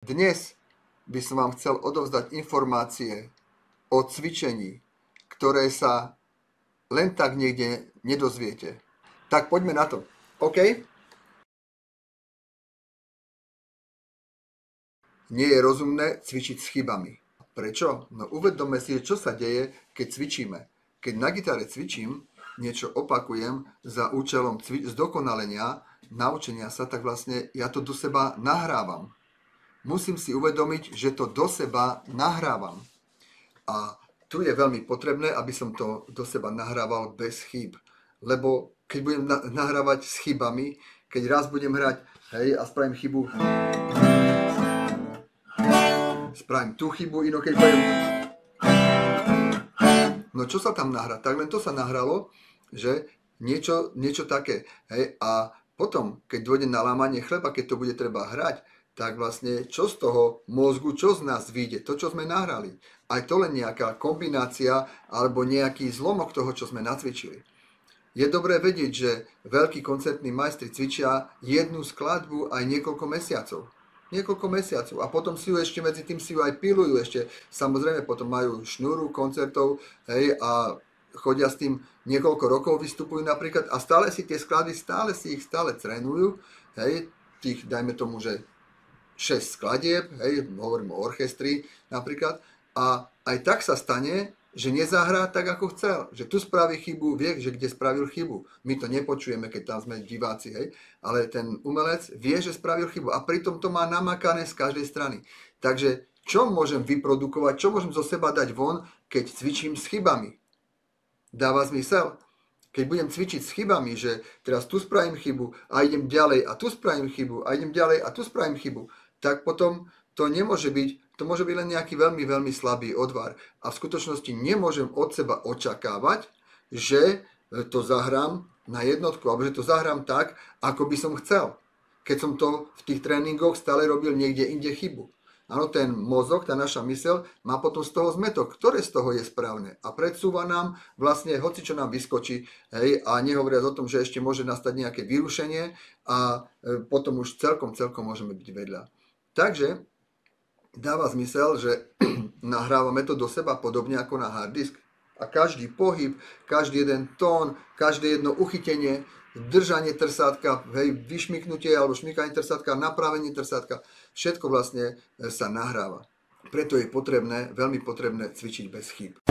Dnes by som vám chcel odovzdať informácie o cvičení, ktoré sa len tak niekde nedozviete. Tak poďme na to. OK? Nie je rozumné cvičiť s chybami. Prečo? No uvedomme si, čo sa deje, keď cvičíme. Keď na gitare cvičím, niečo opakujem za účelom zdokonalenia, naučenia sa, tak vlastne ja to do seba nahrávam. Musím si uvedomiť, že to do seba nahrávam. A tu je veľmi potrebné, aby som to do seba nahrával bez chýb. Lebo keď budem nahrávať s chybami, keď raz budem hrať, hej, a spravím chybu, spravím tú chybu, inokedy poviem, no čo sa tam nahrá? Tak len to sa nahralo, že niečo také, hej, a potom, keď dôjde na lámanie chleba, keď to bude treba hrať, tak vlastne čo z toho mozgu, čo z nás vyjde, to, čo sme nahrali. Aj to len nejaká kombinácia alebo nejaký zlomok toho, čo sme nacvičili. Je dobré vedieť, že veľkí koncertní majstri cvičia jednu skladbu aj niekoľko mesiacov. A potom si ju ešte medzi tým si ju aj pilujú ešte. Samozrejme, potom majú šnúru koncertov, hej, a chodia s tým niekoľko rokov, vystupujú napríklad a stále si tie skladby, stále trénujú, hej, tých, dajme tomu, že 6 skladieb, hej, hovorím o orchestri napríklad, a aj tak sa stane, že nezahrá tak, ako chcel. Že tu spraví chybu, vie, že kde spravil chybu. My to nepočujeme, keď tam sme diváci, hej, ale ten umelec vie, že spravil chybu a pritom to má namakané z každej strany. Takže čo môžem vyprodukovať, čo môžem zo seba dať von, keď cvičím s chybami? Dáva zmysel? Keď budem cvičiť s chybami, že teraz tu spravím chybu a idem ďalej a tu spravím chybu a idem ďalej a tu spravím chybu, tak potom to nemôže byť, to môže byť len nejaký veľmi, veľmi slabý odvar. A v skutočnosti nemôžem od seba očakávať, že to zahrám na jednotku, alebo že to zahrám tak, ako by som chcel. Keď som to v tých tréningoch stále robil niekde inde chybu. Áno, ten mozog, tá naša myseľ má potom z toho zmetok, ktoré z toho je správne. A predsúva nám vlastne hoci čo nám vyskočí, hej, a nehovoriac o tom, že ešte môže nastať nejaké vyrušenie a potom už celkom môžeme byť vedľa. Takže dáva zmysel, že nahrávame to do seba podobne ako na hard disk. A každý pohyb, každý jeden tón, každé jedno uchytenie, držanie trsátka, hej, vyšmyknutie alebo šmykanie trsátka, napravenie trsátka, všetko vlastne sa nahráva. Preto je potrebné, veľmi potrebné cvičiť bez chýb.